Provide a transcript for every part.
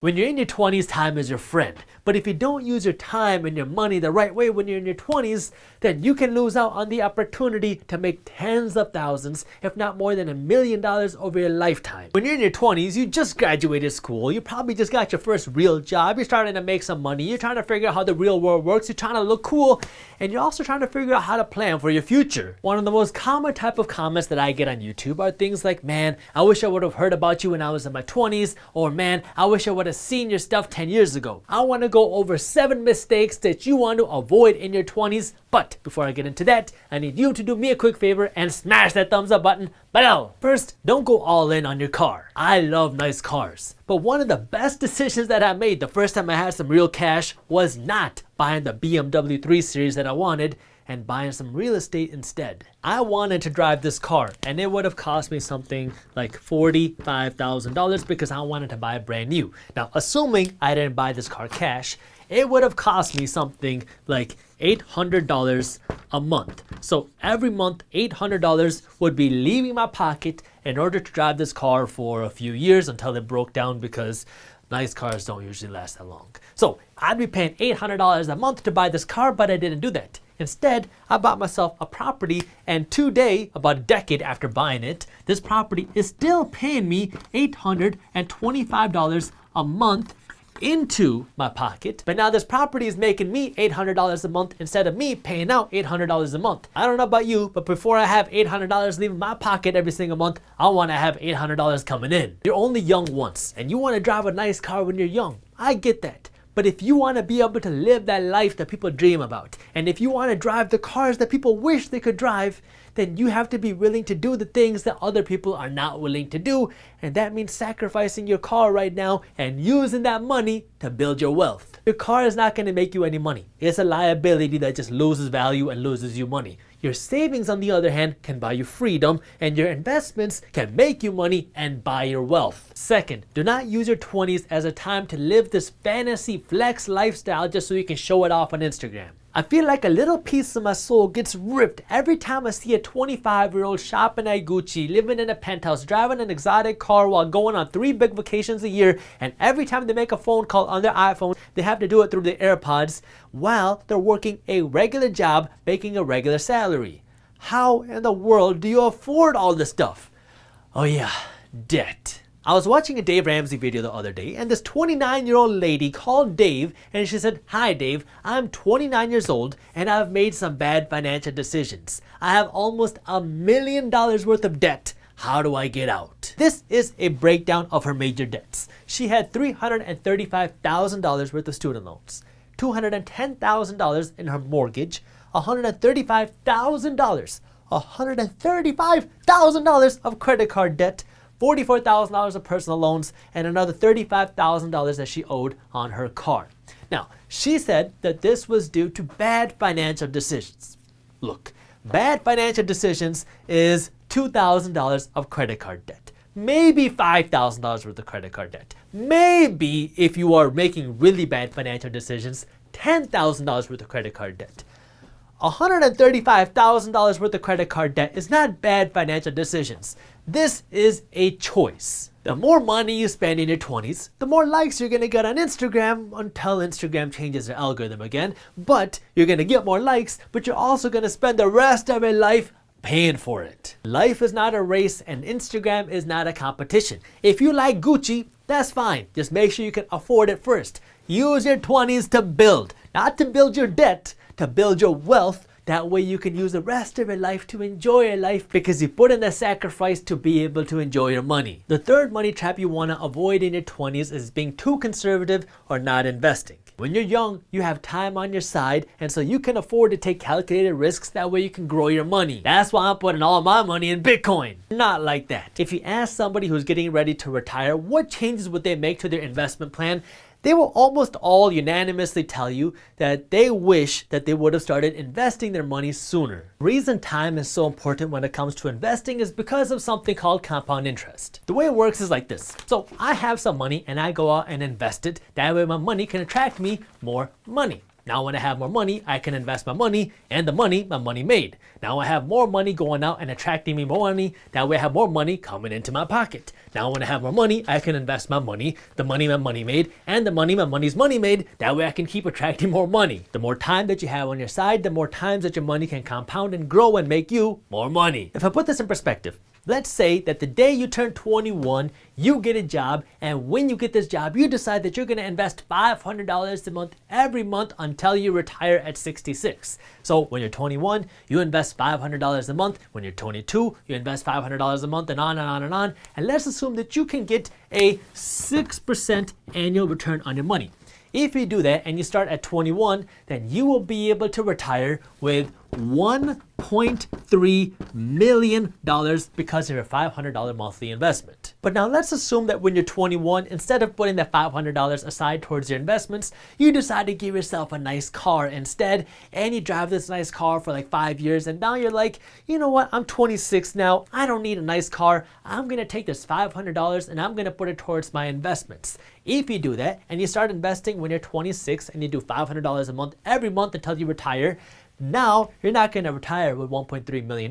When you're in your 20s, time is your friend. But if you don't use your time and your money the right way when you're in your 20s, then you can lose out on the opportunity to make tens of thousands, if not more than $1 million over your lifetime. When you're in your 20s, you just graduated school, you probably just got your first real job, you're starting to make some money, you're trying to figure out how the real world works, you're trying to look cool, and you're also trying to figure out how to plan for your future. One of the most common type of comments that I get on YouTube are things like, man, I wish I would have heard about you when I was in my 20s, or man, I wish I would have seen your stuff 10 years ago. I want to go over 7 mistakes that you want to avoid in your 20s, but before I get into that, I need you to do me a quick favor and smash that thumbs up button below. First, don't go all in on your car. I love nice cars, but one of the best decisions that I made the first time I had some real cash was not buying the BMW 3 Series that I wanted and buying some real estate instead. I wanted to drive this car and it would have cost me something like $45,000 because I wanted to buy it brand new. Now, assuming I didn't buy this car cash, it would have cost me something like $800 a month. So every month, $800 would be leaving my pocket in order to drive this car for a few years until it broke down, because nice cars don't usually last that long. So I'd be paying $800 a month to buy this car, but I didn't do that. Instead, I bought myself a property, and today, about a decade after buying it, this property is still paying me $825 a month into my pocket. But now this property is making me $800 a month instead of me paying out $800 a month. I don't know about you, but before I have $800 leaving my pocket every single month, I want to have $800 coming in. You're only young once, and you want to drive a nice car when you're young. I get that. But if you want to be able to live that life that people dream about, and if you want to drive the cars that people wish they could drive, then you have to be willing to do the things that other people are not willing to do. And that means sacrificing your car right now and using that money to build your wealth. Your car is not going to make you any money. It's a liability that just loses value and loses you money. Your savings, on the other hand, can buy you freedom, and your investments can make you money and buy your wealth. Second, do not use your 20s as a time to live this fantasy flex lifestyle just so you can show it off on Instagram. I feel like a little piece of my soul gets ripped every time I see a 25-year-old shopping at Gucci, living in a penthouse, driving an exotic car while going on 3 big vacations a year, and every time they make a phone call on their iPhone, they have to do it through their AirPods while they're working a regular job, making a regular salary. How in the world do you afford all this stuff? Oh yeah, debt. I was watching a Dave Ramsey video the other day, and this 29-year-old lady called Dave and she said, "Hi Dave, I'm 29 years old and I've made some bad financial decisions. I have almost $1 million worth of debt. How do I get out?" This is a breakdown of her major debts. She had $335,000 worth of student loans, $210,000 in her mortgage, $135,000 of credit card debt, $44,000 of personal loans, and another $35,000 that she owed on her car. Now, she said that this was due to bad financial decisions. Look, bad financial decisions is $2,000 of credit card debt. Maybe $5,000 worth of credit card debt. Maybe, if you are making really bad financial decisions, $10,000 worth of credit card debt. $135,000 worth of credit card debt is not bad financial decisions. This is a choice. The more money you spend in your 20s, the more likes you're going to get on Instagram until Instagram changes their algorithm again. But you're going to get more likes, but you're also going to spend the rest of your life paying for it. Life is not a race and Instagram is not a competition. If you like Gucci, that's fine. Just make sure you can afford it first. Use your 20s to build, not to build your debt, to build your wealth. That way you can use the rest of your life to enjoy your life because you put in a sacrifice to be able to enjoy your money. The third money trap you want to avoid in your 20s is being too conservative or not investing. When you're young, you have time on your side, and so you can afford to take calculated risks. That way you can grow your money. That's why I'm putting all my money in Bitcoin. Not like that. If you ask somebody who's getting ready to retire what changes would they make to their investment plan, they will almost all unanimously tell you that they wish that they would have started investing their money sooner. The reason time is so important when it comes to investing is because of something called compound interest. The way it works is like this. So I have some money and I go out and invest it. That way my money can attract me more money. Now when I have more money, I can invest my money, and the money my money made. Now I have more money going out and attracting me more money. That way I have more money coming into my pocket. Now when I have more money, I can invest my money, the money my money made, and the money my money's money made. That way I can keep attracting more money. The more time that you have on your side, the more times that your money can compound and grow and make you more money. If I put this in perspective, let's say that the day you turn 21, you get a job, and when you get this job, you decide that you're going to invest $500 a month every month until you retire at 66. So when you're 21, you invest $500 a month. When you're 22, you invest $500 a month, and on and on and on. And let's assume that you can get a 6% annual return on your money. If you do that and you start at 21, then you will be able to retire with $1.3 million because of your $500 monthly investment. But now let's assume that when you're 21, instead of putting that $500 aside towards your investments, you decide to give yourself a nice car instead, and you drive this nice car for like 5 years, and now you're like, you know what, I'm 26 now, I don't need a nice car, I'm gonna take this $500 and I'm gonna put it towards my investments. If you do that and you start investing when you're 26 and you do $500 a month every month until you retire, now you're not going to retire with $1.3 million.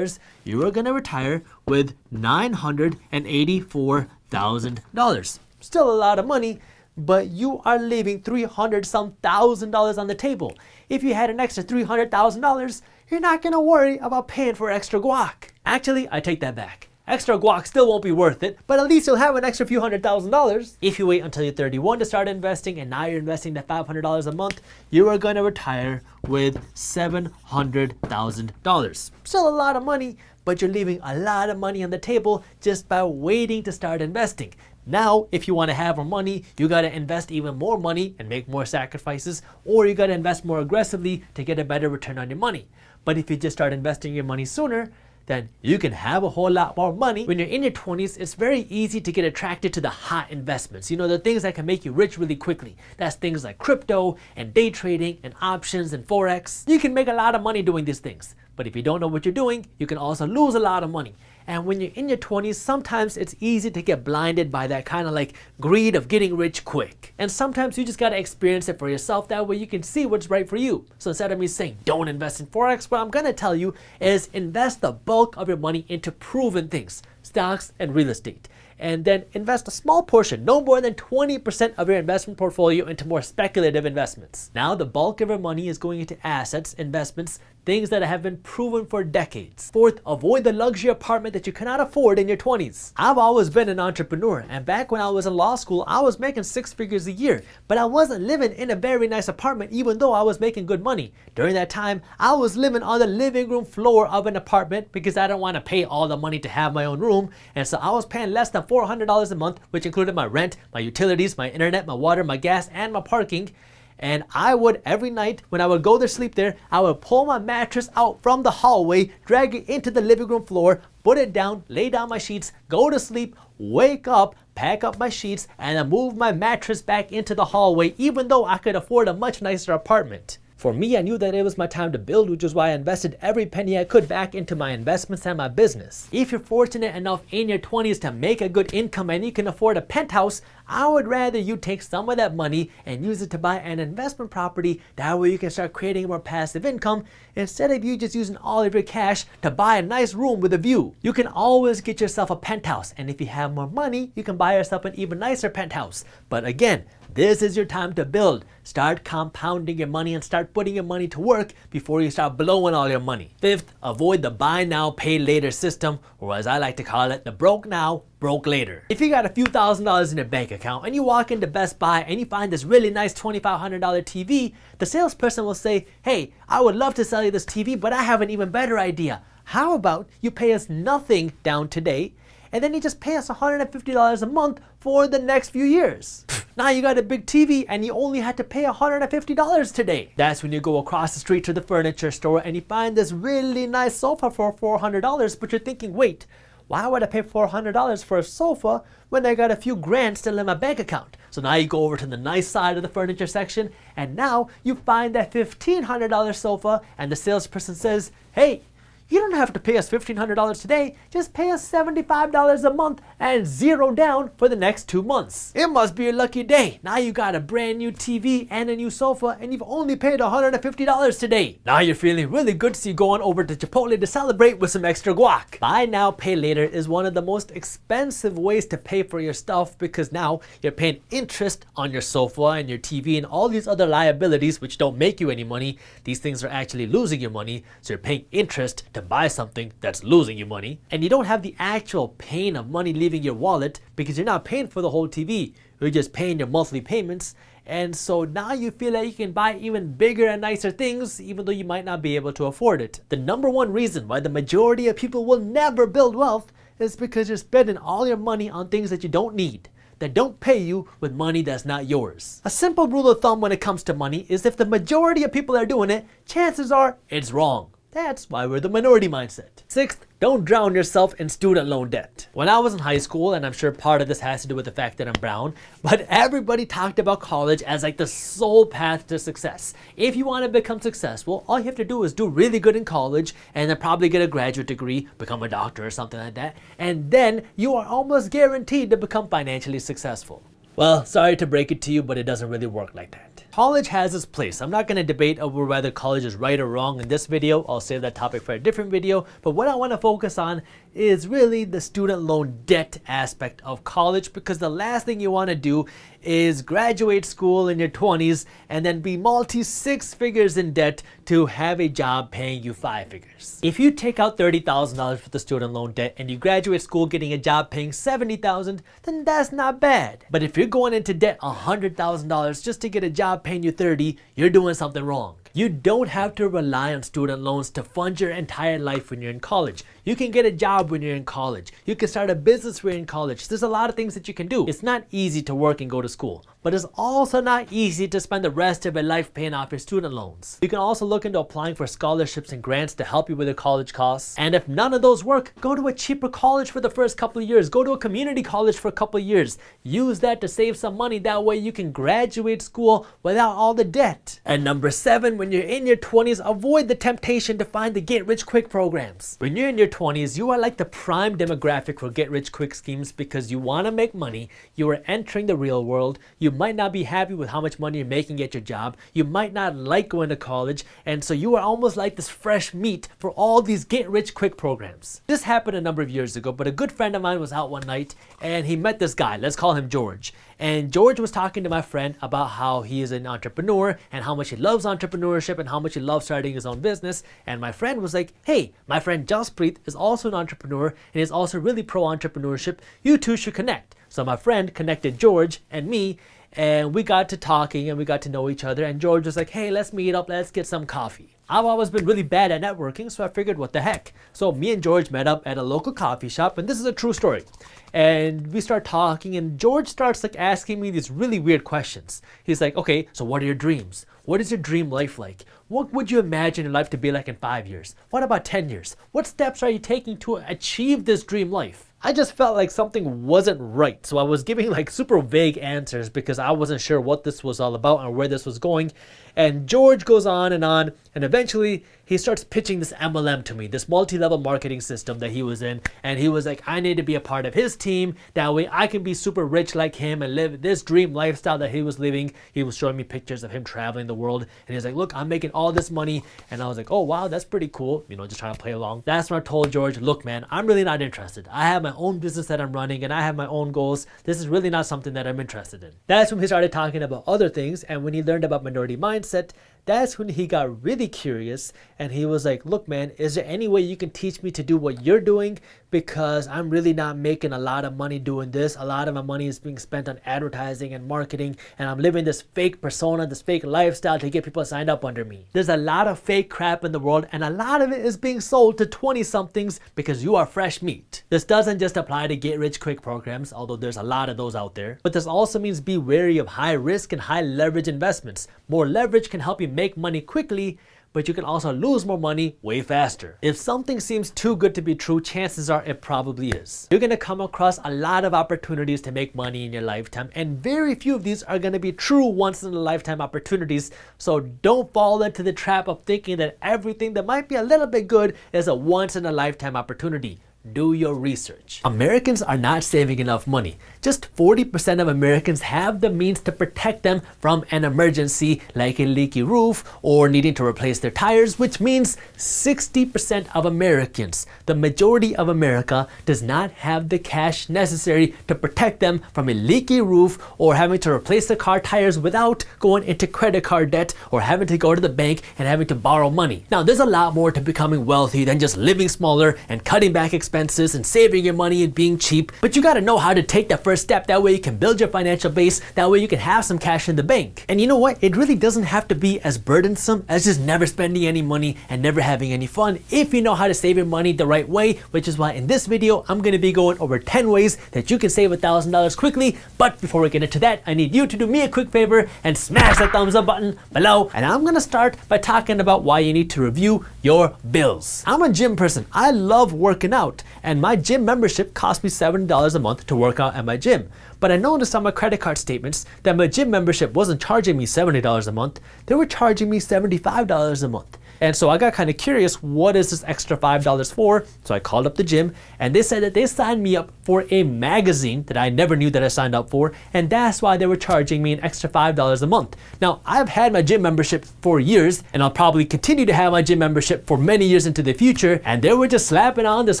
You are going to retire with $984,000. Still a lot of money, but you are leaving $300-some thousand on the table. If you had an extra $300,000, you're not going to worry about paying for extra guac. Actually, I take that back. Extra guac still won't be worth it, but at least you'll have an extra few $100,000. If you wait until you're 31 to start investing, and now you're investing that $500 a month, you are going to retire with $700,000. Still a lot of money, but you're leaving a lot of money on the table just by waiting to start investing. Now, if you want to have more money, you got to invest even more money and make more sacrifices, or you got to invest more aggressively to get a better return on your money. But if you just start investing your money sooner, then you can have a whole lot more money. When you're in your 20s, it's very easy to get attracted to the hot investments. You know, the things that can make you rich really quickly. That's things like crypto and day trading and options and Forex. You can make a lot of money doing these things. But if you don't know what you're doing, you can also lose a lot of money. And when you're in your 20s, sometimes it's easy to get blinded by that kind of like greed of getting rich quick. And sometimes you just got to experience it for yourself. That way you can see what's right for you. So instead of me saying don't invest in Forex, what I'm going to tell you is invest the bulk of your money into proven things, stocks and real estate. And then invest a small portion, no more than 20% of your investment portfolio, into more speculative investments. Now the bulk of your money is going into assets, investments, things that have been proven for decades. Fourth, avoid the luxury apartment that you cannot afford in your 20s. I've always been an entrepreneur, and back when I was in law school, I was making 6 figures a year, but I wasn't living in a very nice apartment even though I was making good money. During that time, I was living on the living room floor of an apartment because I didn't want to pay all the money to have my own room, and so I was paying less than $400 a month, which included my rent, my utilities, my internet, my water, my gas, and my parking. And I would, every night when I would go to sleep there, I would pull my mattress out from the hallway, drag it into the living room floor, put it down, lay down my sheets, go to sleep, wake up, pack up my sheets, and then move my mattress back into the hallway, even though I could afford a much nicer apartment. For me, I knew that it was my time to build, which is why I invested every penny I could back into my investments and my business. If you're fortunate enough in your 20s to make a good income and you can afford a penthouse, I would rather you take some of that money and use it to buy an investment property. That way you can start creating more passive income instead of you just using all of your cash to buy a nice room with a view. You can always get yourself a penthouse, and if you have more money, you can buy yourself an even nicer penthouse. But again, this is your time to build. Start compounding your money and start putting your money to work before you start blowing all your money. Fifth, avoid the buy now, pay later system, or as I like to call it, the broke now, broke later. If you got a few $1,000s in your bank account and you walk into Best Buy and you find this really nice $2,500 TV, the salesperson will say, hey, I would love to sell you this TV, but I have an even better idea. How about you pay us nothing down today, and then you just pay us $150 a month for the next few years. Now you got a big TV and you only had to pay $150 today. That's when you go across the street to the furniture store and you find this really nice sofa for $400, but you're thinking, wait, why would I pay $400 for a sofa when I got a few grand still in my bank account? So now you go over to the nice side of the furniture section, and now you find that $1,500 sofa, and the salesperson says, hey, You don't have to pay us $1,500 today, just pay us $75 a month and zero down for the next 2 months. It must be a lucky day. Now you got a brand new TV and a new sofa and you've only paid $150 today. Now you're feeling really good, so you're going over to Chipotle to celebrate with some extra guac. Buy now, pay later is one of the most expensive ways to pay for your stuff, because now you're paying interest on your sofa and your TV and all these other liabilities which don't make you any money. These things are actually losing you money, so you're paying interest to buy something that's losing you money. And you don't have the actual pain of money leaving your wallet because you're not paying for the whole TV. You're just paying your monthly payments. And so now you feel like you can buy even bigger and nicer things even though you might not be able to afford it. The number one reason why the majority of people will never build wealth is because you're spending all your money on things that you don't need, that don't pay you with money that's not yours. A simple rule of thumb when it comes to money is if the majority of people are doing it, chances are it's wrong. That's why we're the minority mindset. Sixth, don't drown yourself in student loan debt. When I was in high school, and I'm sure part of this has to do with the fact that I'm brown, but everybody talked about college as like the sole path to success. If you want to become successful, all you have to do is do really good in college and then probably get a graduate degree, become a doctor or something like that, and then you are almost guaranteed to become financially successful. Well, sorry to break it to you, but it doesn't really work like that. College has its place. I'm not going to debate over whether college is right or wrong in this video. I'll save that topic for a different video. But what I want to focus on is really the student loan debt aspect of college, because the last thing you want to do is graduate school in your 20s and then be multi-six figures in debt to have a job paying you 5 figures. If you take out $30,000 for the student loan debt and you graduate school getting a job paying $70,000, then that's not bad. But if you're going into debt $100,000 just to get a job paying you 30, you're doing something wrong. You don't have to rely on student loans to fund your entire life when you're in college. You can get a job when you're in college. You can start a business when you're in college. There's a lot of things that you can do. It's not easy to work and go to school, but it's also not easy to spend the rest of your life paying off your student loans. You can also look into applying for scholarships and grants to help you with your college costs. And if none of those work, go to a cheaper college for the first couple of years. Go to a community college for a couple of years. Use that to save some money. That way you can graduate school without all the debt. And number 7, when you're in your 20s, avoid the temptation to find the get-rich-quick programs. When you're in your 20s, you are like the prime demographic for get-rich-quick schemes because you want to make money, you are entering the real world, you might not be happy with how much money you're making at your job, you might not like going to college, and so you are almost like this fresh meat for all these get-rich-quick programs. This happened a number of years ago, but a good friend of mine was out one night and he met this guy, let's call him George. And George was talking to my friend about how he is an entrepreneur and how much he loves entrepreneurship and how much he loves starting his own business. And my friend was like, hey, my friend Jaspreet is also an entrepreneur and is also really pro-entrepreneurship. You two should connect. So my friend connected George and me, and we got to talking and we got to know each other. And George was like, hey, let's meet up, let's get some coffee. I've always been really bad at networking, so I figured what the heck. So me and George met up at a local coffee shop, and this is a true story. And we start talking and George starts like asking me these really weird questions. He's like, okay, so what are your dreams? What is your dream life like? What would you imagine your life to be like in 5 years? What about 10 years? What steps are you taking to achieve this dream life? I just felt like something wasn't right. So I was giving like super vague answers because I wasn't sure what this was all about and where this was going. And George goes on, and eventually he starts pitching this MLM to me, this multi-level marketing system that he was in. And he was like, I need to be a part of his team. That way I can be super rich like him and live this dream lifestyle that he was living. He was showing me pictures of him traveling the world. And he was like, look, I'm making all this money. And I was like, oh, wow, that's pretty cool. You know, just trying to play along. That's when I told George, look, man, I'm really not interested. I have my own business that I'm running and I have my own goals. This is really not something that I'm interested in. That's when he started talking about other things. And when he learned about minority mindset, that's when he got really curious and he was like, look, man, is there any way you can teach me to do what you're doing? Because I'm really not making a lot of money doing this. A lot of my money is being spent on advertising and marketing, and I'm living this fake persona, this fake lifestyle to get people signed up under me. There's a lot of fake crap in the world, and a lot of it is being sold to 20-somethings because you are fresh meat. This doesn't just apply to get-rich-quick programs, although there's a lot of those out there, but this also means be wary of high risk and high leverage investments. More leverage can help you make money quickly, but you can also lose more money way faster. If something seems too good to be true, chances are it probably is. You're gonna come across a lot of opportunities to make money in your lifetime, and very few of these are gonna be true once in a lifetime opportunities. So don't fall into the trap of thinking that everything that might be a little bit good is a once in a lifetime opportunity. Do your research. Americans are not saving enough money. Just 40% of Americans have the means to protect them from an emergency like a leaky roof or needing to replace their tires, which means 60% of Americans, the majority of America, does not have the cash necessary to protect them from a leaky roof or having to replace their car tires without going into credit card debt or having to go to the bank and having to borrow money. Now, there's a lot more to becoming wealthy than just living smaller and cutting back expenses and saving your money and being cheap, but you gotta know how to take that first step. That way you can build your financial base, that way you can have some cash in the bank. And you know what? It really doesn't have to be as burdensome as just never spending any money and never having any fun if you know how to save your money the right way, which is why in this video I'm gonna be going over 10 ways that you can save $1,000 quickly. But before we get into that, I need you to do me a quick favor and smash that thumbs up button below. And I'm gonna start by talking about why you need to review your bills. I'm a gym person. I love working out, and my gym membership cost me $70 a month to work out at my gym. But I noticed on my credit card statements that my gym membership wasn't charging me $70 a month, they were charging me $75 a month. And so I got kind of curious, what is this extra $5 for? So I called up the gym and they said that they signed me up for a magazine that I never knew that I signed up for, and that's why they were charging me an extra $5 a month. Now, I've had my gym membership for years, and I'll probably continue to have my gym membership for many years into the future, and they were just slapping on this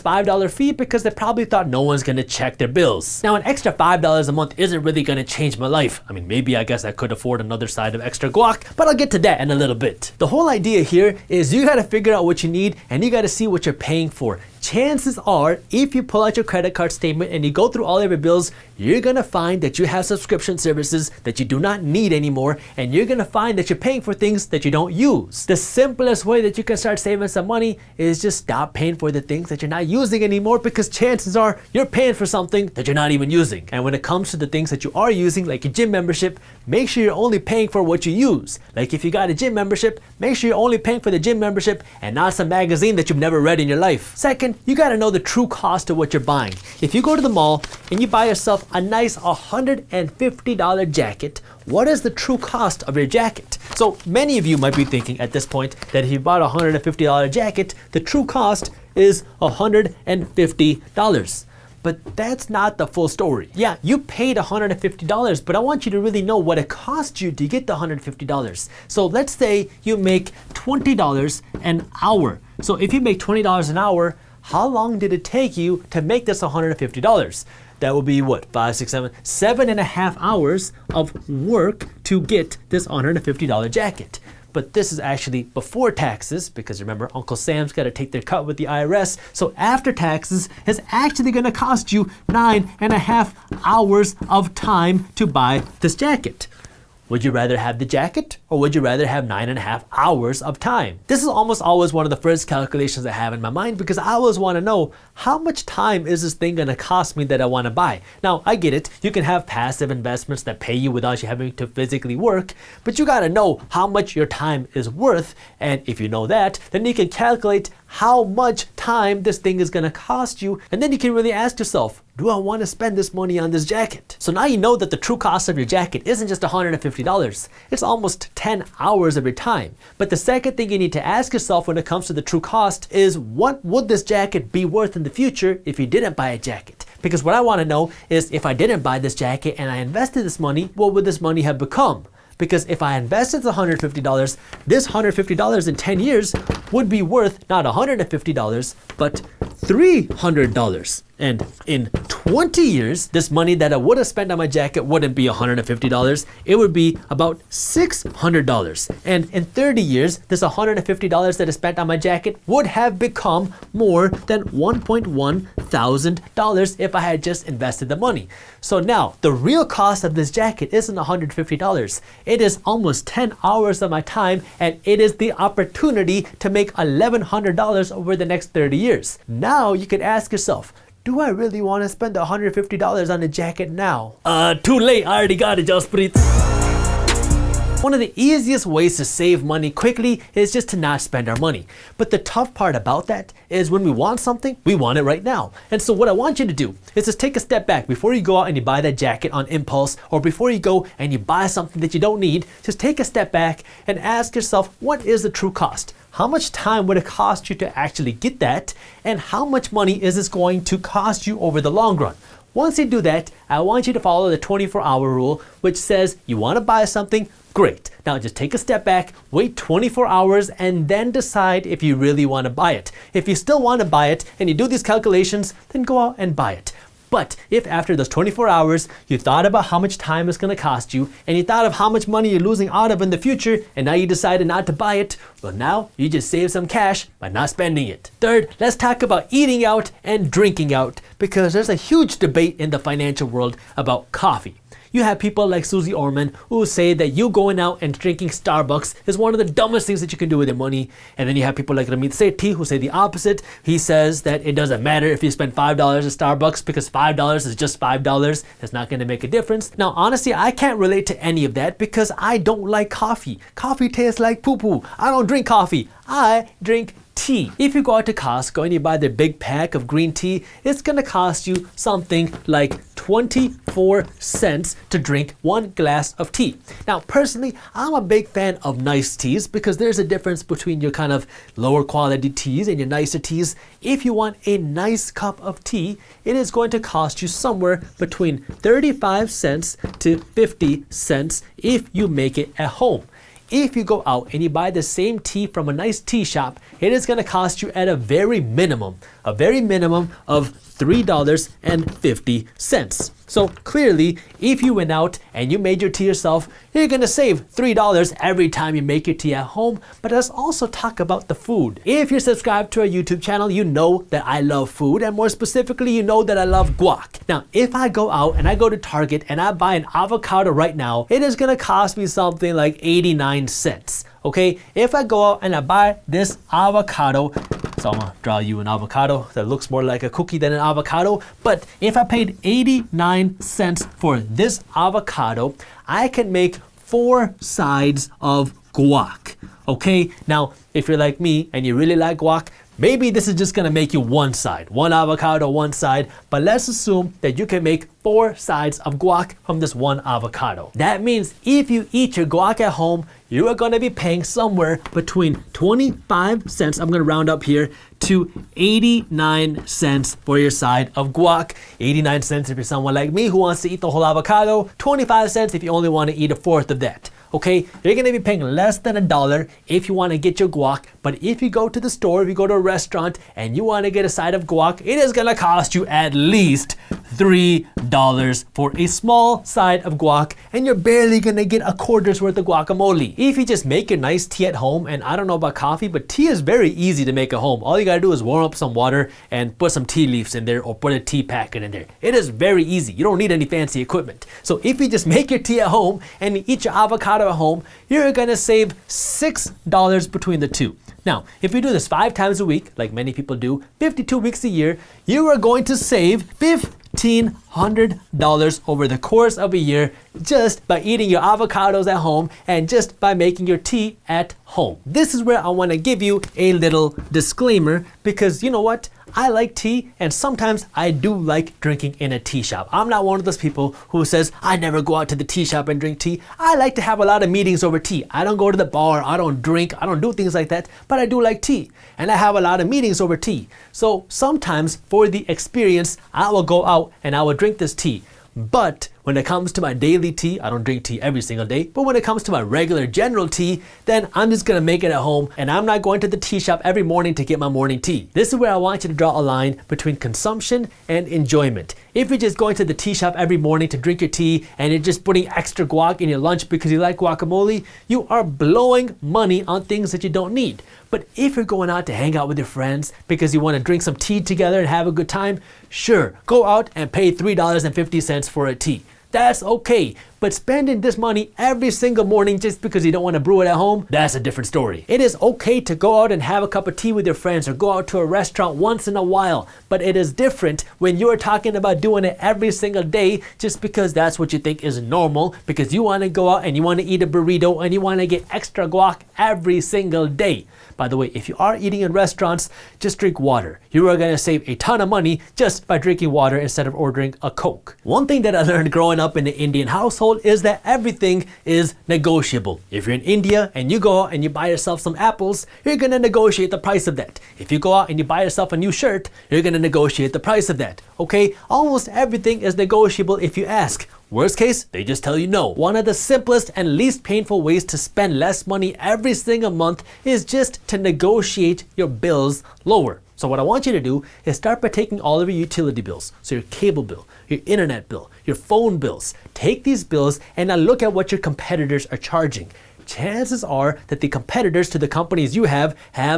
$5 fee because they probably thought no one's gonna check their bills. Now, an extra $5 a month isn't really gonna change my life. I mean, maybe I guess I could afford another side of extra guac, but I'll get to that in a little bit. The whole idea here is you gotta figure out what you need and you gotta see what you're paying for. Chances are, if you pull out your credit card statement and you go through all of your bills, you're gonna find that you have subscription services that you do not need anymore, and you're gonna find that you're paying for things that you don't use. The simplest way that you can start saving some money is just stop paying for the things that you're not using anymore, because chances are you're paying for something that you're not even using. And when it comes to the things that you are using, like your gym membership, make sure you're only paying for what you use. Like if you got a gym membership, make sure you're only paying for the gym membership and not some magazine that you've never read in your life. Second, you gotta know the true cost of what you're buying. If you go to the mall and you buy yourself a nice $150 jacket, what is the true cost of your jacket? So many of you might be thinking at this point that if you bought a $150 jacket, the true cost is $150. But that's not the full story. Yeah, you paid $150, but I want you to really know what it cost you to get the $150. So let's say you make $20 an hour. So if you make $20 an hour, how long did it take you to make this $150? That would be what, 5, 6, 7.5 hours of work to get this $150 jacket. But this is actually before taxes, because remember, Uncle Sam's got to take their cut with the IRS. So after taxes, it's actually going to cost you 9.5 hours of time to buy this jacket. Would you rather have the jacket, or would you rather have 9.5 hours of time? This is almost always one of the first calculations I have in my mind, because I always want to know, how much time is this thing going to cost me that I want to buy? Now, I get it. You can have passive investments that pay you without you having to physically work, but you got to know how much your time is worth. And if you know that, then you can calculate how much time this thing is going to cost you. And then you can really ask yourself, do I want to spend this money on this jacket? So now you know that the true cost of your jacket isn't just $150. It's almost 10 hours of your time. But the second thing you need to ask yourself when it comes to the true cost is, what would this jacket be worth in the future if you didn't buy a jacket? Because what I want to know is, if I didn't buy this jacket and I invested this money, what would this money have become? Because if I invested the $150, this $150 in 10 years would be worth not $150, but $300. And in 20 years, this money that I would have spent on my jacket wouldn't be $150. It would be about $600. And in 30 years, this $150 that I spent on my jacket would have become more than $1.1 thousand if I had just invested the money. So now, the real cost of this jacket isn't $150. It is almost 10 hours of my time, and it is the opportunity to make $1,100 over the next 30 years. Now you can ask yourself, do I really want to spend $150 on a jacket now? Too late, I already got it, Jaspreet. One of the easiest ways to save money quickly is just to not spend our money. But the tough part about that is when we want something, we want it right now. And so what I want you to do is just take a step back before you go out and you buy that jacket on impulse, or before you go and you buy something that you don't need. Just take a step back and ask yourself, what is the true cost? How much time would it cost you to actually get that? And how much money is this going to cost you over the long run? Once you do that, I want you to follow the 24-hour rule, which says you want to buy something, great. Now just take a step back, wait 24 hours, and then decide if you really want to buy it. If you still want to buy it and you do these calculations, then go out and buy it. But if after those 24 hours, you thought about how much time it's going to cost you, and you thought of how much money you're losing out of in the future, and now you decided not to buy it, well, now you just save some cash by not spending it. Third, let's talk about eating out and drinking out, because there's a huge debate in the financial world about coffee. You have people like Susie Orman who say that you going out and drinking Starbucks is one of the dumbest things that you can do with your money. And then you have people like Ramit Sethi who say the opposite. He says that it doesn't matter if you spend $5 at Starbucks because $5 is just $5. It's not going to make a difference. Now, honestly, I can't relate to any of that because I don't like coffee. Coffee tastes like poo-poo. I don't drink coffee. I drink tea. If you go out to Costco and you buy their big pack of green tea, it's gonna cost you something like 24 cents to drink one glass of tea. Now, personally, I'm a big fan of nice teas because there's a difference between your kind of lower quality teas and your nicer teas. If you want a nice cup of tea, it is going to cost you somewhere between 35 cents to 50 cents if you make it at home. If you go out and you buy the same tea from a nice tea shop, it is going to cost you at a very minimum of $3.50. So clearly, if you went out and you made your tea yourself, you're going to save $3 every time you make your tea at home. But let's also talk about the food. If you're subscribed to our YouTube channel, you know that I love food, and more specifically, you know that I love guac. Now, if I go out and I go to Target and I buy an avocado right now, it is going to cost me something like 89 cents. Okay, if I go out and I buy this avocado, so I'm gonna draw you an avocado that looks more like a cookie than an avocado, but if I paid 89 cents for this avocado, I can make 4 sides of guac. Okay, now if you're like me and you really like guac, maybe this is just gonna make you one side, one avocado, one side, but let's assume that you can make 4 sides of guac from this one avocado. That means if you eat your guac at home, you are gonna be paying somewhere between 25 cents, I'm gonna round up here, to 89 cents for your side of guac. 89 cents if you're someone like me who wants to eat the whole avocado, 25 cents if you only wanna eat a fourth of that. Okay, you're gonna be paying less than $1 if you wanna get your guac, but if you go to the store, if you go to a restaurant and you wanna get a side of guac, it is gonna cost you at least $3 for a small side of guac, and you're barely gonna get a quarter's worth of guacamole. If you just make your nice tea at home, and I don't know about coffee, but tea is very easy to make at home. All you gotta do is warm up some water and put some tea leaves in there or put a tea packet in there. It is very easy. You don't need any fancy equipment. So if you just make your tea at home and you eat your avocado at home, you're gonna save $6 between the two. Now, if you do this 5 times a week, like many people do, 52 weeks a year, you are going to save $1,500 over the course of a year just by eating your avocados at home and just by making your tea at home. This is where I want to give you a little disclaimer because you know what? I like tea, and sometimes I do like drinking in a tea shop. I'm not one of those people who says, I never go out to the tea shop and drink tea. I like to have a lot of meetings over tea. I don't go to the bar, I don't drink, I don't do things like that, but I do like tea. And I have a lot of meetings over tea. So sometimes for the experience, I will go out and I will drink this tea. But when it comes to my daily tea, I don't drink tea every single day, but when it comes to my regular general tea, then I'm just gonna make it at home and I'm not going to the tea shop every morning to get my morning tea. This is where I want you to draw a line between consumption and enjoyment. If you're just going to the tea shop every morning to drink your tea and you're just putting extra guac in your lunch because you like guacamole, you are blowing money on things that you don't need. But if you're going out to hang out with your friends because you want to drink some tea together and have a good time, sure, go out and pay $3.50 for a tea. That's okay. But But spending this money every single morning just because you don't want to brew it at home, that's a different story. It is okay to go out and have a cup of tea with your friends or go out to a restaurant once in a while, but it is different when you're talking about doing it every single day just because that's what you think is normal, because you want to go out and you want to eat a burrito and you want to get extra guac every single day. By the way, if you are eating in restaurants, just drink water. You are going to save a ton of money just by drinking water instead of ordering a Coke. One thing that I learned growing up in the Indian household is that everything is negotiable. If you're in India and you go out and you buy yourself some apples, you're going to negotiate the price of that. If you go out and you buy yourself a new shirt, you're going to negotiate the price of that. Okay? Almost everything is negotiable if you ask. Worst case, they just tell you no. One of the simplest and least painful ways to spend less money every single month is just to negotiate your bills lower. So what I want you to do is start by taking all of your utility bills. So your cable bill, your internet bill, your phone bills. Take these bills and now look at what your competitors are charging. Chances are that the competitors to the companies you have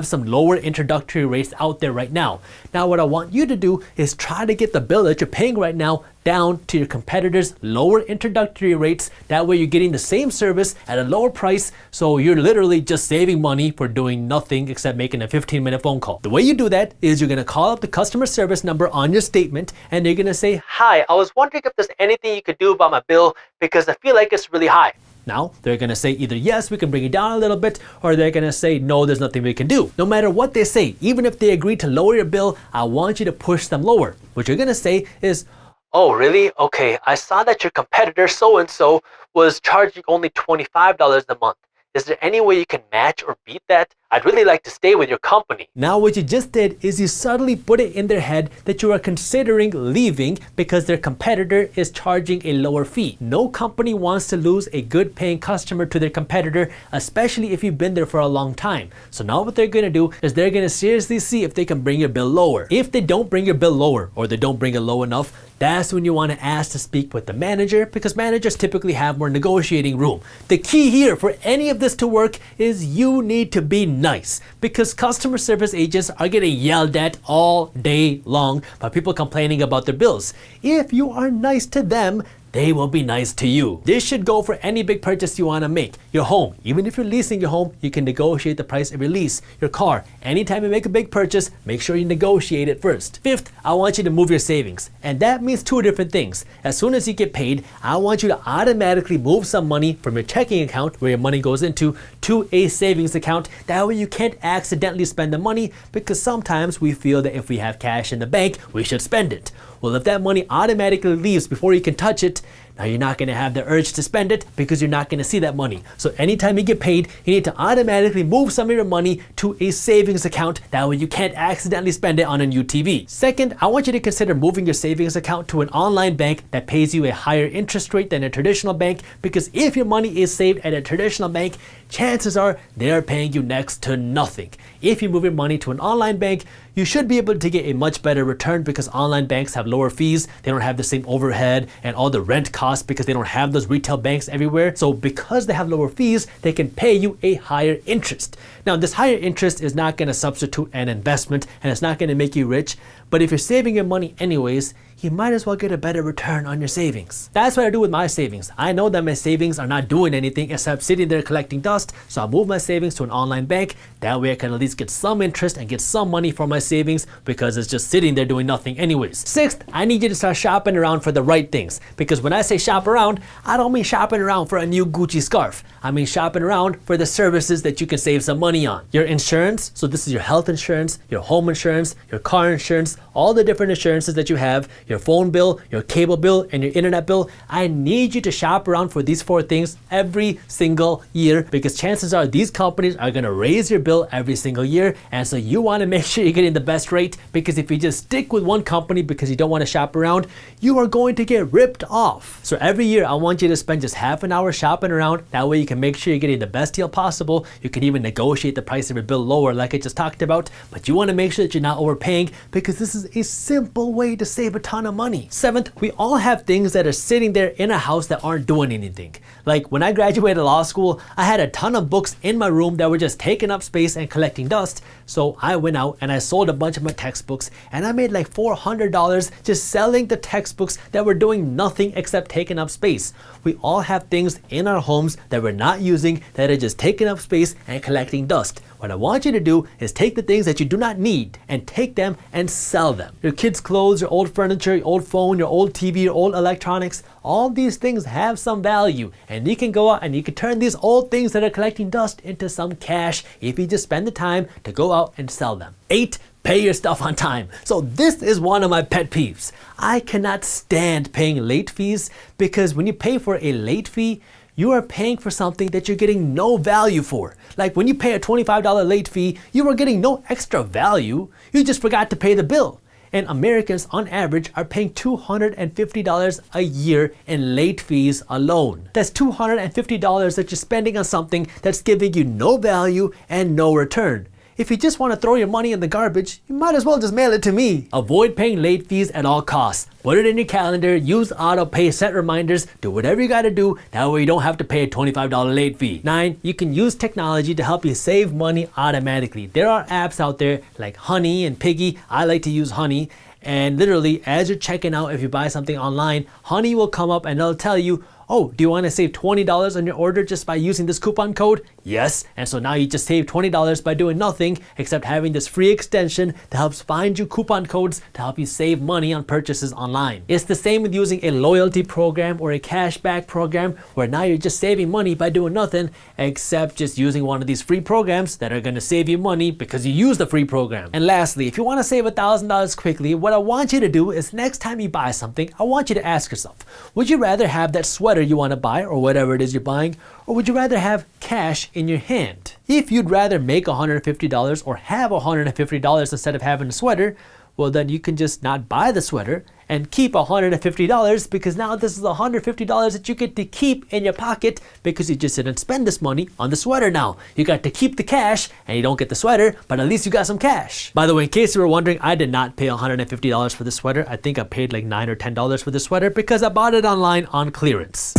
some lower introductory rates out there right now. Now what I want you to do is try to get the bill that you're paying right now down to your competitors' lower introductory rates. That way you're getting the same service at a lower price, so you're literally just saving money for doing nothing except making a 15-minute phone call. The way you do that is you're going to call up the customer service number on your statement and you're going to say, "Hi, I was wondering if there's anything you could do about my bill because I feel like it's really high." Now, they're going to say either yes, we can bring it down a little bit, or they're going to say no, there's nothing we can do. No matter what they say, even if they agree to lower your bill, I want you to push them lower. What you're going to say is, "Oh, really? Okay, I saw that your competitor so-and-so was charging only $25 a month. Is there any way you can match or beat that? I'd really like to stay with your company." Now what you just did is you subtly put it in their head that you are considering leaving because their competitor is charging a lower fee. No company wants to lose a good paying customer to their competitor, especially if you've been there for a long time. So now what they're going to do is they're going to seriously see if they can bring your bill lower. If they don't bring your bill lower or they don't bring it low enough, that's when you want to ask to speak with the manager, because managers typically have more negotiating room. The key here for any of this to work is you need to be nice, because customer service agents are getting yelled at all day long by people complaining about their bills. If you are nice to them, they will be nice to you. This should go for any big purchase you want to make. Your home, even if you're leasing your home, you can negotiate the price of your lease. Your car, anytime you make a big purchase, make sure you negotiate it first. Fifth, I want you to move your savings. And that means two different things. As soon as you get paid, I want you to automatically move some money from your checking account, where your money goes into, to a savings account. That way you can't accidentally spend the money, because sometimes we feel that if we have cash in the bank, we should spend it. Well, if that money automatically leaves before you can touch it, now you're not going to have the urge to spend it because you're not going to see that money. So anytime you get paid, you need to automatically move some of your money to a savings account. That way you can't accidentally spend it on a new TV. Second, I want you to consider moving your savings account to an online bank that pays you a higher interest rate than a traditional bank, because if your money is saved at a traditional bank, chances are they're paying you next to nothing. If you move your money to an online bank, you should be able to get a much better return because online banks have lower fees. They don't have the same overhead and all the rent costs because they don't have those retail banks everywhere. So because they have lower fees, they can pay you a higher interest. Now, this higher interest is not going to substitute an investment and it's not going to make you rich. But if you're saving your money anyways, you might as well get a better return on your savings. That's what I do with my savings. I know that my savings are not doing anything except sitting there collecting dust, so I move my savings to an online bank. That way I can at least get some interest and get some money for my savings because it's just sitting there doing nothing anyways. Sixth, I need you to start shopping around for the right things, because when I say shop around, I don't mean shopping around for a new Gucci scarf. I mean shopping around for the services that you can save some money on. Your insurance, so this is your health insurance, your home insurance, your car insurance, all the different insurances that you have, your phone bill, your cable bill, and your internet bill. I need you to shop around for these 4 things every single year, because chances are these companies are going to raise your bill every single year, and so you want to make sure you're getting the best rate, because if you just stick with one company because you don't want to shop around, you are going to get ripped off. So every year I want you to spend just half an hour shopping around. That way you can make sure you're getting the best deal possible. You can even negotiate the price of your bill lower like I just talked about, but you want to make sure that you're not overpaying, because this is a simple way to save a ton ton of money. 7th, we all have things that are sitting there in a house that aren't doing anything. Like when I graduated law school, I had a ton of books in my room that were just taking up space and collecting dust. So I went out and I sold a bunch of my textbooks, and I made like $400 just selling the textbooks that were doing nothing except taking up space. We all have things in our homes that we're not using that are just taking up space and collecting dust. What I want you to do is take the things that you do not need and take them and sell them. Your kids' clothes, your old furniture, your old phone, your old TV, your old electronics, all these things have some value, and you can go out and you can turn these old things that are collecting dust into some cash if you just spend the time to go out and sell them. 8, pay your stuff on time. So this is one of my pet peeves. I cannot stand paying late fees, because when you pay for a late fee, you are paying for something that you're getting no value for. Like when you pay a $25 late fee, you are getting no extra value. You just forgot to pay the bill. And Americans on average are paying $250 a year in late fees alone. That's $250 that you're spending on something that's giving you no value and no return. If you just want to throw your money in the garbage, you might as well just mail it to me. Avoid paying late fees at all costs. Put it in your calendar, use auto pay, set reminders, do whatever you gotta do. That way you don't have to pay a $25 late fee. 9, you can use technology to help you save money automatically. There are apps out there like Honey and Piggy. I like to use Honey. And literally, as you're checking out, if you buy something online, Honey will come up and they'll tell you, oh, do you want to save $20 on your order just by using this coupon code? Yes. And so now you just save $20 by doing nothing except having this free extension that helps find you coupon codes to help you save money on purchases online. It's the same with using a loyalty program or a cashback program, where now you're just saving money by doing nothing except just using one of these free programs that are going to save you money because you use the free program. And lastly, if you want to save $1,000 quickly, what I want you to do is next time you buy something, I want you to ask yourself, would you rather have that sweater you want to buy or whatever it is you're buying, or would you rather have cash in your hand? If you'd rather make $150 or have $150 instead of having a sweater, well then you can just not buy the sweater and keep $150, because now this is $150 that you get to keep in your pocket because you just didn't spend this money on the sweater now. You got to keep the cash and you don't get the sweater, but at least you got some cash. By the way, in case you were wondering, I did not pay $150 for this sweater. I think I paid like $9 or $10 for this sweater because I bought it online on clearance.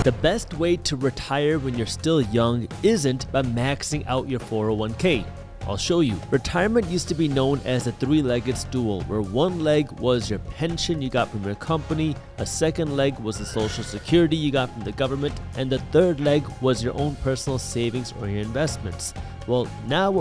The best way to retire when you're still young isn't by maxing out your 401k. I'll show you. Retirement used to be known as a three-legged stool, where one leg was your pension you got from your company, a second leg was the social security you got from the government, and the third leg was your own personal savings or your investments. Well, now what